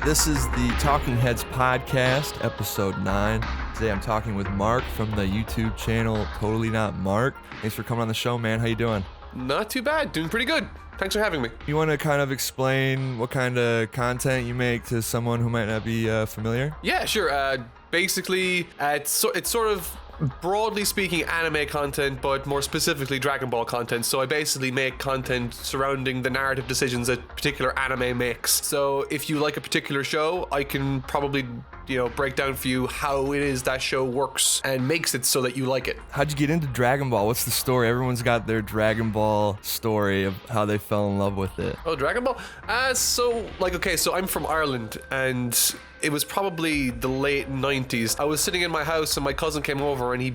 This is the Talking Heads podcast, episode 9. Today I'm talking with Mark from the YouTube channel TotallyNotMark. Thanks for coming on the show, man. How you doing? Not too bad. Doing pretty good. Thanks for having me. You want to kind of explain what kind of content you make to someone who might not be familiar? Yeah, sure. Basically, it's sort of broadly speaking anime content, but more specifically Dragon Ball content. So I basically make content surrounding the narrative decisions that particular anime makes. So if you like a particular show, I can probably, break down for you how it is that show works and makes it so that you like it. How'd you get into Dragon Ball? What's the story? Everyone's got their Dragon Ball story of how they fell in love with it. Oh, Dragon Ball? So I'm from Ireland, and it was probably the late 90s. I was sitting in my house and my cousin came over and he,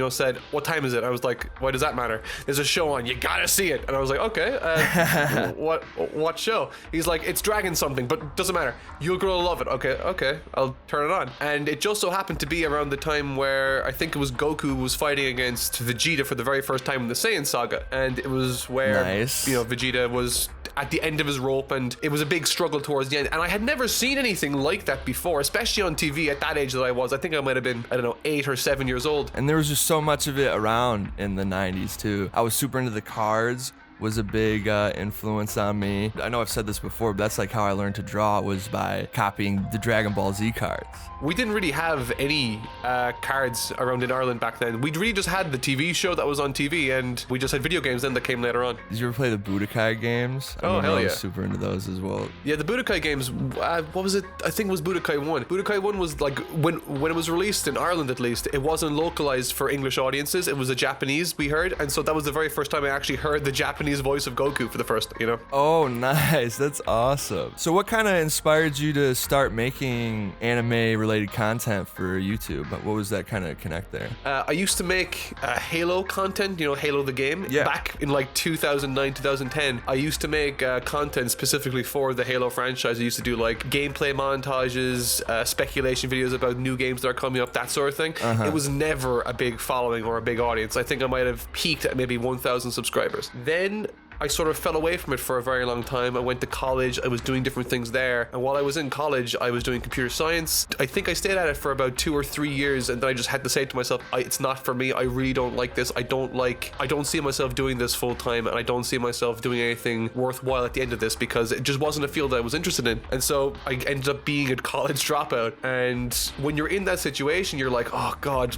said, "What time is it?" I was like, "Why does that matter? There's a show on. You gotta see it." And I was like, "Okay, what show?" He's like, "It's Dragon something, but doesn't matter. You're gonna love it." Okay, I'll turn it on. And it just so happened to be around the time where I think it was Goku was fighting against Vegeta for the very first time in the Saiyan saga. And it was where, Vegeta was at the end of his rope, and it was a big struggle towards the end. And I had never seen anything like that before, especially on TV at that age that I was. I think I might have been, 8 or 7 years old. And there was just so much of it around in the 90s too. I was super into the cards, was a big influence on me. I know I've said this before, but that's like how I learned to draw, was by copying the Dragon Ball Z cards. We didn't really have any cards around in Ireland back then. We really just had the TV show that was on TV, and we just had video games then that came later on. Did you ever play the Budokai games? Oh, hell yeah. I was super into those as well. Yeah, the Budokai games, what was it? I think it was Budokai 1. Budokai 1 was like, when it was released in Ireland at least, it wasn't localized for English audiences. It was a Japanese, we heard, and so that was the very first time I actually heard the Japanese voice of Goku for the first, Oh, nice. That's awesome. So what kind of inspired you to start making anime-related content for YouTube? What was that kind of connect there? I used to make Halo content, Halo the game. Yeah. Back in like 2009, 2010, I used to make content specifically for the Halo franchise. I used to do like gameplay montages, speculation videos about new games that are coming up, that sort of thing. It was never a big following or a big audience. I think I might have peaked at maybe 1,000 subscribers. Then I sort of fell away from it for a very long time. I went to college, I was doing different things there, and while I was in college I was doing computer science. I think I stayed at it for about 2 or 3 years, and then I just had to say to myself, it's not for me. I really don't like this. I don't see myself doing this full time, and I don't see myself doing anything worthwhile at the end of this, because it just wasn't a field that I was interested in. And so I ended up being a college dropout. And when you're in that situation, you're like, oh god,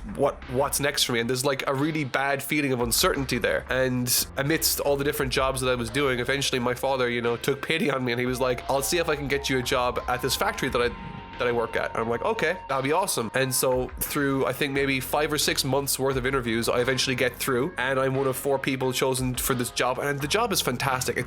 what's next for me? And there's like a really bad feeling of uncertainty there. And amidst all the different jobs that I was doing, eventually my father, took pity on me, and he was like, "I'll see if I can get you a job at this factory that I work at." And I'm like, okay, that'll be awesome. And so through, I think maybe 5 or 6 months worth of interviews, I eventually get through, and I'm one of 4 people chosen for this job. And the job is fantastic. It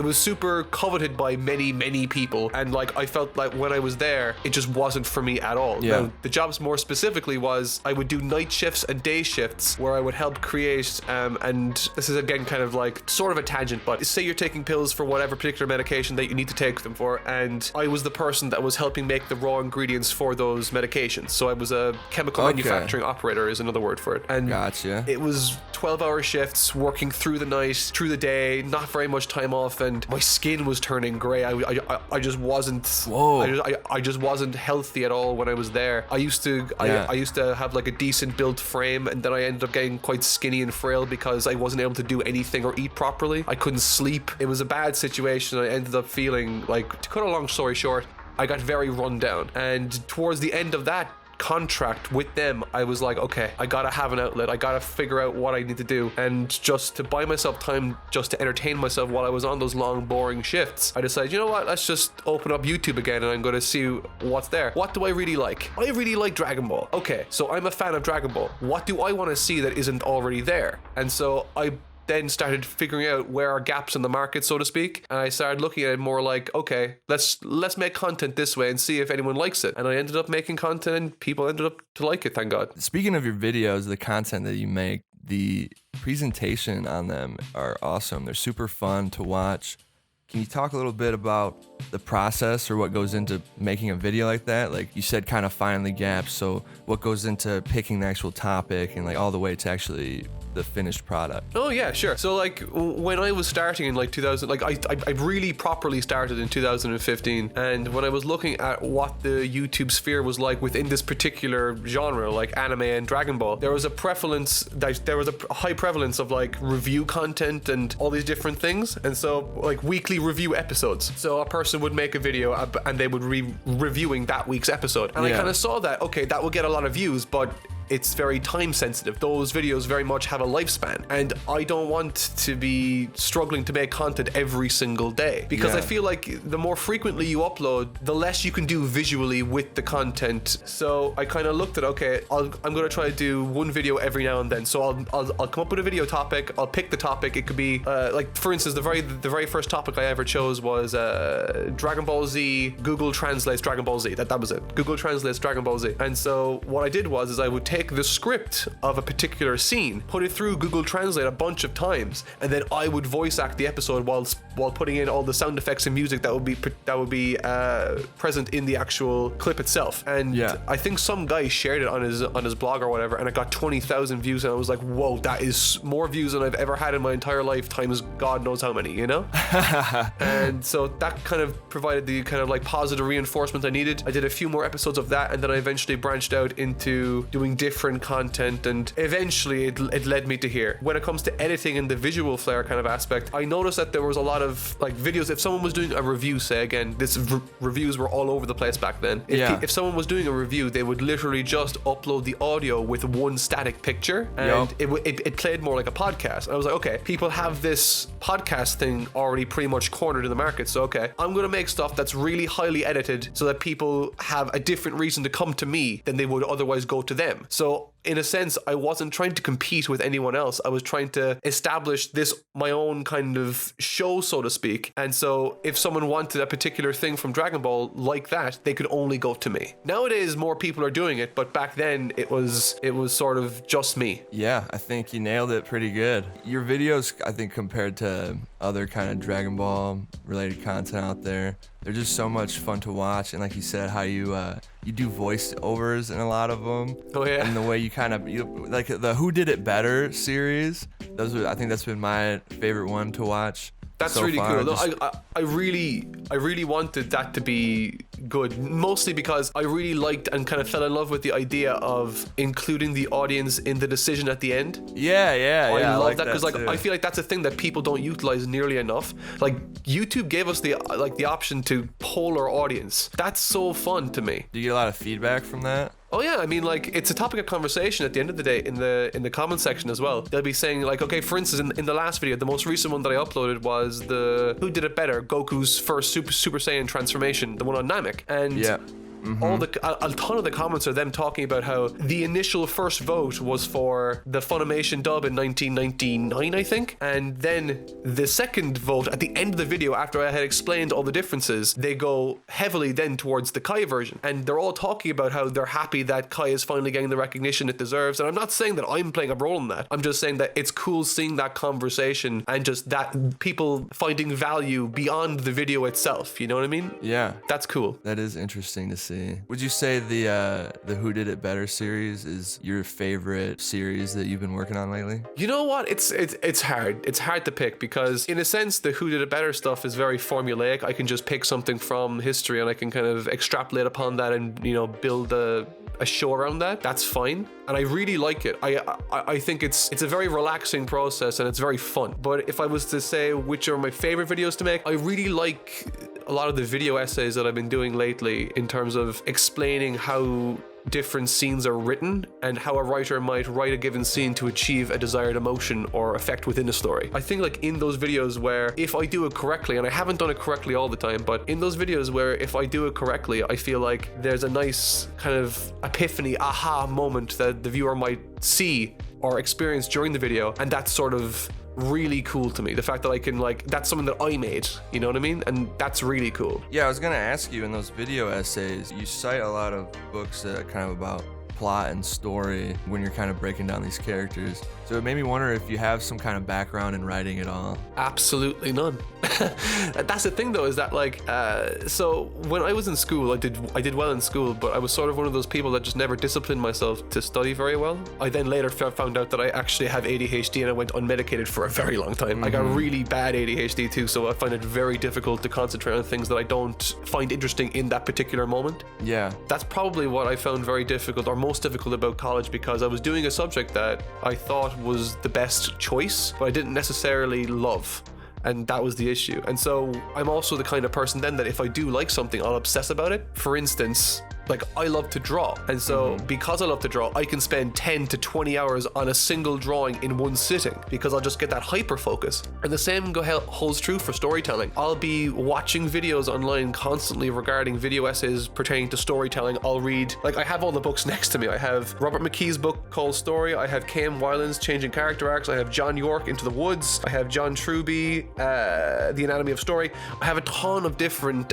was super coveted by many people. And like, I felt like when I was there, it just wasn't for me at all. Yeah. Now, the jobs more specifically was I would do night shifts and day shifts where I would help create, and this is again kind of like sort of a tangent, but say you're taking pills for whatever particular medication that you need to take them for, and I was the person that was helping make the raw ingredients for those medications. So I was a chemical manufacturing operator, is another word for it. And gotcha. It was 12-hour shifts, working through the night, through the day, not very much time off, and my skin was turning gray. I just wasn't. Whoa. I just wasn't healthy at all when I was there. I used to have like a decent built frame, and then I ended up getting quite skinny and frail because I wasn't able to do anything or eat properly. I couldn't sleep. It was a bad situation. I ended up feeling like, to cut a long story short, I got very run down. And towards the end of that contract with them, I was like, okay, I gotta have an outlet. I gotta figure out what I need to do. And just to buy myself time, just to entertain myself while I was on those long, boring shifts, I decided, you know what, let's just open up YouTube again, and I'm gonna see what's there. What do I really like? I really like Dragon Ball. Okay, so I'm a fan of Dragon Ball. What do I want to see that isn't already there? And so I then started figuring out where are gaps in the market, so to speak, and I started looking at it more like, okay, let's make content this way and see if anyone likes it. And I ended up making content, and people ended up to like it, thank God. Speaking of your videos, the content that you make, the presentation on them are awesome. They're super fun to watch. Can you talk a little bit about the process or what goes into making a video like that? Like you said, kind of find the gaps. So what goes into picking the actual topic and like all the way to actually the finished product? Oh yeah, sure. So like when I was starting in like 2000, like I really properly started in 2015, and when I was looking at what the YouTube sphere was like within this particular genre, like anime and Dragon Ball, there was a high prevalence of like review content and all these different things, and so like weekly review episodes. So a person would make a video and they would be reviewing that week's episode, and I kind of saw that, okay, that would get a lot of views, but it's very time sensitive. Those videos very much have a lifespan, and I don't want to be struggling to make content every single day, because I feel like the more frequently you upload, the less you can do visually with the content. So I kind of looked at, okay, I'm going to try to do one video every now and then. So I'll come up with a video topic. I'll pick the topic. It could be like, for instance, the very first topic I ever chose was Dragon Ball Z. Google translates Dragon Ball Z. That was it. Google translates Dragon Ball Z. And so what I did was I would take the script of a particular scene, put it through Google Translate a bunch of times, and then I would voice act the episode while putting in all the sound effects and music that would be present in the actual clip itself. And I think some guy shared it on his blog or whatever, and it got 20,000 views, and I was like, whoa, that is more views than I've ever had in my entire life times God knows how many, you know? And so that kind of provided the kind of like positive reinforcement I needed. I did a few more episodes of that, and then I eventually branched out into doing different content, and eventually it led me to here. When it comes to editing and the visual flair kind of aspect, I noticed that there was a lot of like videos. If someone was doing a review, say again, reviews were all over the place back then. If someone was doing a review, they would literally just upload the audio with one static picture, and it played more like a podcast. And I was like, okay, people have this podcast thing already pretty much cornered in the market, so okay, I'm gonna make stuff that's really highly edited so that people have a different reason to come to me than they would otherwise go to them. So in a sense, I wasn't trying to compete with anyone else. I was trying to establish my own kind of show, so to speak. And so if someone wanted a particular thing from Dragon Ball like that, they could only go to me. Nowadays, more people are doing it, but back then it was sort of just me. Yeah, I think you nailed it pretty good. Your videos, I think, compared to other kind of Dragon Ball related content out there, they're just so much fun to watch. And like you said, how you do voiceovers in a lot of them. Oh yeah. And the way you kind of like the Who Did It Better series. I think that's been my favorite one to watch. That's so really far. Cool. I really wanted that to be good, mostly because I really liked and kind of fell in love with the idea of including the audience in the decision at the end. I love that because I feel like that's a thing that people don't utilize nearly enough. Like YouTube gave us the option to poll our audience. That's so fun to me. Do you get a lot of feedback from that? Oh yeah, I mean, like, it's a topic of conversation at the end of the day in the comment section as well. They'll be saying like, okay, for instance, in the last video, the most recent one that I uploaded was the Who Did It Better, Goku's first Super Saiyan transformation, the one on Namek, and a ton of the comments are them talking about how the initial first vote was for the Funimation dub in 1999, I think, and then the second vote at the end of the video, after I had explained all the differences, they go heavily then towards the Kai version, and they're all talking about how they're happy that Kai is finally getting the recognition it deserves. And I'm not saying that I'm playing a role in that. I'm just saying that it's cool seeing that conversation and just that people finding value beyond the video itself. You know what I mean? Yeah, that's cool. That is interesting to see. Would you say the Who Did It Better series is your favorite series that you've been working on lately? You know what? It's hard. It's hard to pick because in a sense the Who Did It Better stuff is very formulaic. I can just pick something from history and I can kind of extrapolate upon that and, you know, build a show around that. That's fine, and I really like it. I think it's a very relaxing process and it's very fun. But if I was to say which are my favorite videos to make, I really like a lot of the video essays that I've been doing lately in terms of explaining how different scenes are written and how a writer might write a given scene to achieve a desired emotion or effect within a story. I think like in those videos where if I do it correctly, and I haven't done it correctly all the time, but in those videos where if I do it correctly, I feel like there's a nice kind of epiphany, aha moment that the viewer might see or experience during the video, and that's sort of really cool to me. The fact that I can, like, that's something that I made, you know what I mean? And that's really cool. Yeah, I was gonna ask you, in those video essays, you cite a lot of books that are kind of about plot and story when you're kind of breaking down these characters. Is So it made me wonder if you have some kind of background in writing at all. Absolutely none. That's the thing though, is that like, so when I was in school, I did well in school, but I was sort of one of those people that just never disciplined myself to study very well. I then later found out that I actually have ADHD, and I went unmedicated for a very long time. I got really bad ADHD too, so I find it very difficult to concentrate on things that I don't find interesting in that particular moment. Yeah. That's probably what I found very difficult, or most difficult about college, because I was doing a subject that I thought was the best choice, but I didn't necessarily love. And that was the issue. And so I'm also the kind of person then that if I do like something, I'll obsess about it. For instance, like I love to draw. And so because I love to draw, I can spend 10 to 20 hours on a single drawing in one sitting because I'll just get that hyper focus. And the same holds true for storytelling. I'll be watching videos online constantly regarding video essays pertaining to storytelling. I'll read, like I have all the books next to me. I have Robert McKee's book called Story. I have K.M. Weiland's Changing Character Arcs. I have John York Into the Woods. I have John Truby, The Anatomy of Story. I have a ton of different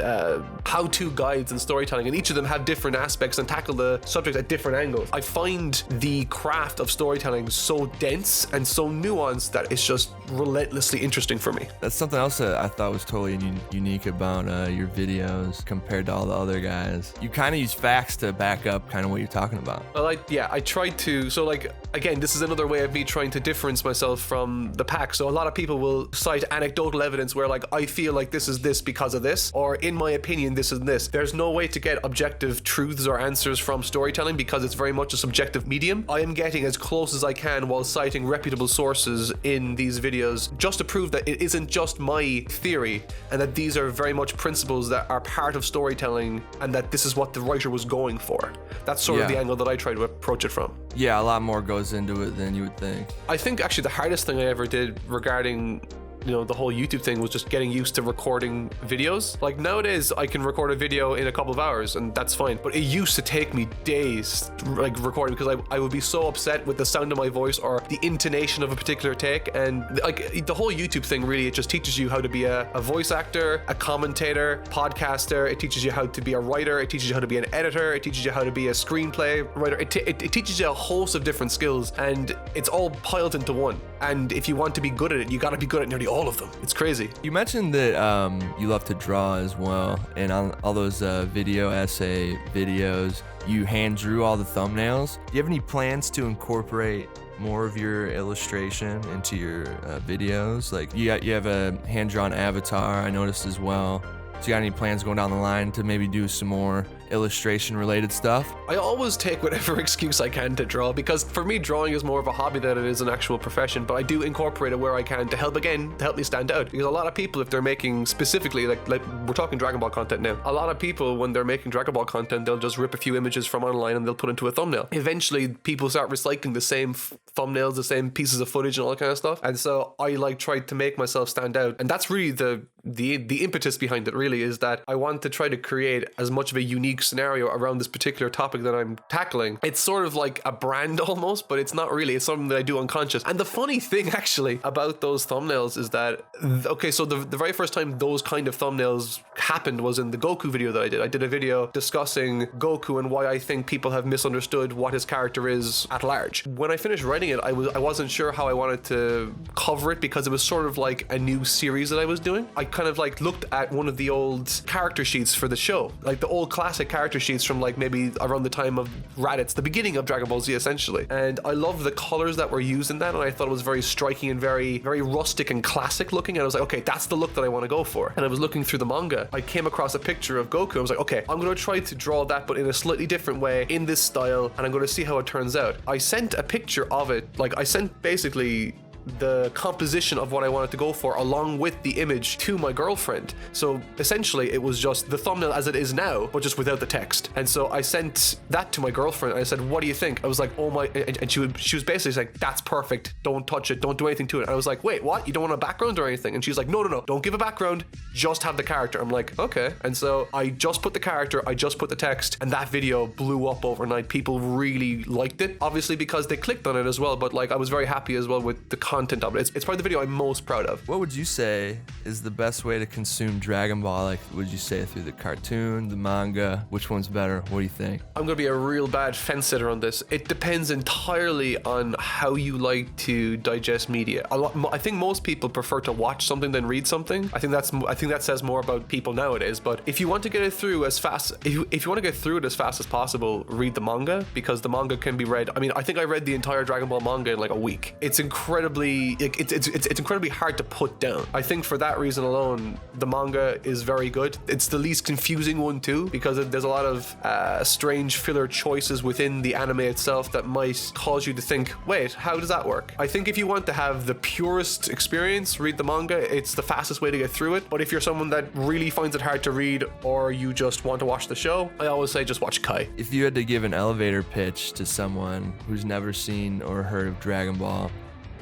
how-to guides in storytelling, and each of them have different aspects and tackle the subject at different angles. I find the craft of storytelling so dense and so nuanced that it's just relentlessly interesting for me. That's something else that I thought was totally unique about your videos compared to all the other guys. You kind of use facts to back up kind of what you're talking about. Well, I tried to. So like, again, this is another way of me trying to difference myself from the pack. So a lot of people will cite anecdotal evidence where like, I feel like this is this because of this, or in my opinion, this is this. There's no way to get objective truths or answers from storytelling because it's very much a subjective medium. I am getting as close as I can while citing reputable sources in these videos just to prove that it isn't just my theory and that these are very much principles that are part of storytelling and that this is what the writer was going for. That's sort of the angle that I try to approach it from. Yeah, a lot more goes into it than you would think. I think actually the hardest thing I ever did regarding the whole YouTube thing was just getting used to recording videos. Like nowadays I can record a video in a couple of hours and that's fine, but it used to take me days like recording because I would be so upset with the sound of my voice or the intonation of a particular take. And like the whole YouTube thing, really, it just teaches you how to be a voice actor, a commentator, podcaster. It teaches you how to be a writer. It teaches you how to be an editor. It teaches you how to be a screenplay writer. It teaches you a host of different skills, and it's all piled into one. And if you want to be good at it, you got to be good at nearly all of them. It's crazy. You mentioned that you love to draw as well, and on all those video essay videos, you hand drew all the thumbnails. Do you have any plans to incorporate more of your illustration into your videos? Like you have a hand-drawn avatar, I noticed as well. So you got any plans going down the line to maybe do some more illustration related stuff? I always take whatever excuse I can to draw, because for me drawing is more of a hobby than it is an actual profession, but I do incorporate it where I can to help me stand out. Because a lot of people, if they're making specifically like we're talking Dragon Ball content now, a lot of people when they're making Dragon Ball content, they'll just rip a few images from online and they'll put into a thumbnail. Eventually people start recycling the same thumbnails, the same pieces of footage and all that kind of stuff, and so I tried to make myself stand out. And that's really the impetus behind it, really, is that I want to try to create as much of a unique scenario around this particular topic that I'm tackling. It's sort of like a brand almost, but it's not really. It's something that I do unconscious. And the funny thing actually about those thumbnails is that, okay, so the very first time those kind of thumbnails happened was in the Goku video that I did. I did a video discussing Goku and why I think people have misunderstood what his character is at large. When I finished writing it, I wasn't sure how I wanted to cover it because it was sort of like a new series that I was doing. I kind of like looked at one of the old character sheets for the show, like the old classic character sheets from like maybe around the time of Raditz, the beginning of Dragon Ball Z essentially. And I loved the colors that were used in that, and I thought it was very striking and very, very rustic and classic looking. And I was like, okay, that's the look that I want to go for. And I was looking through the manga. I came across a picture of Goku. I was like, okay, I'm going to try to draw that, but in a slightly different way, in this style, and I'm going to see how it turns out. I sent a picture of it. Like I sent basically the composition of what I wanted to go for along with the image to my girlfriend. So essentially it was just the thumbnail as it is now, but just without the text. And so I sent that to my girlfriend and I said, what do you think? I was like, oh my, and she was basically like, that's perfect, don't touch it, don't do anything to it. And I was like, wait, what? You don't want a background or anything? And she's like, no, don't give a background, just have the character. I'm like, okay. And so I just put the character, I just put the text, and that video blew up overnight. People really liked it, obviously because they clicked on it as well, but like I was very happy as well with the content content of it. It's probably the video I'm most proud of. What would you say is the best way to consume Dragon Ball? Like, would you say through the cartoon, the manga? Which one's better? What do you think? I'm going to be a real bad fence sitter on this. It depends entirely on how you like to digest media. I think most people prefer to watch something than read something. I think that says more about people nowadays. But if you want to get it through as fast, if you want to get through it as fast as possible, read the manga, because the manga can be read. I mean, I think I read the entire Dragon Ball manga in like a week. It's incredibly hard to put down. I think for that reason alone, the manga is very good. It's the least confusing one too, because there's a lot of strange filler choices within the anime itself that might cause you to think, wait, how does that work? I think if you want to have the purest experience, read the manga. It's the fastest way to get through it. But if you're someone that really finds it hard to read, or you just want to watch the show, I always say just watch Kai. If you had to give an elevator pitch to someone who's never seen or heard of Dragon Ball,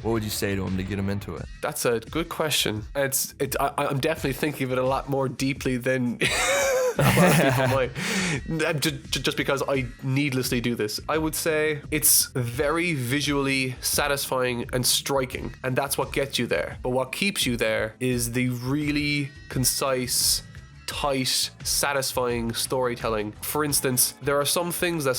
what would you say to them to get them into it? That's a good question. I'm definitely thinking of it a lot more deeply than a lot of people might. Just because I needlessly do this. I would say it's very visually satisfying and striking, and that's what gets you there. But what keeps you there is the really concise, tight, satisfying storytelling. For instance, there are some things that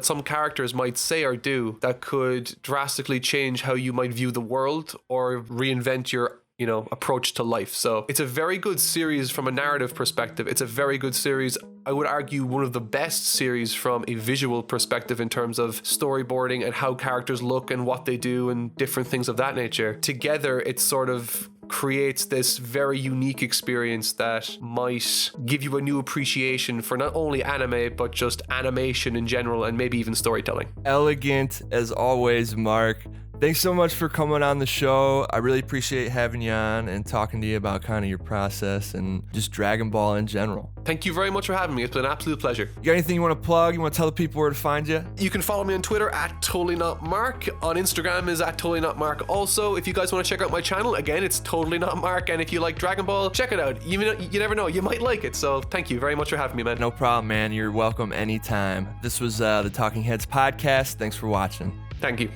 some characters might say or do that could drastically change how you might view the world or reinvent your approach to life. So it's a very good series from a narrative perspective. It's a very good series. I would argue one of the best series from a visual perspective in terms of storyboarding and how characters look and what they do and different things of that nature. Together, it sort of creates this very unique experience that might give you a new appreciation for not only anime, but just animation in general and maybe even storytelling. Elegant as always, Mark. Thanks so much for coming on the show. I really appreciate having you on and talking to you about kind of your process and just Dragon Ball in general. Thank you very much for having me. It's been an absolute pleasure. You got anything you want to plug? You want to tell the people where to find you? You can follow me on Twitter at TotallyNotMark. On Instagram is at TotallyNotMark. Also, if you guys want to check out my channel, again, it's TotallyNotMark. And if you like Dragon Ball, check it out. You never know. You might like it. So thank you very much for having me, man. No problem, man. You're welcome anytime. This was the Talking Heads podcast. Thanks for watching. Thank you.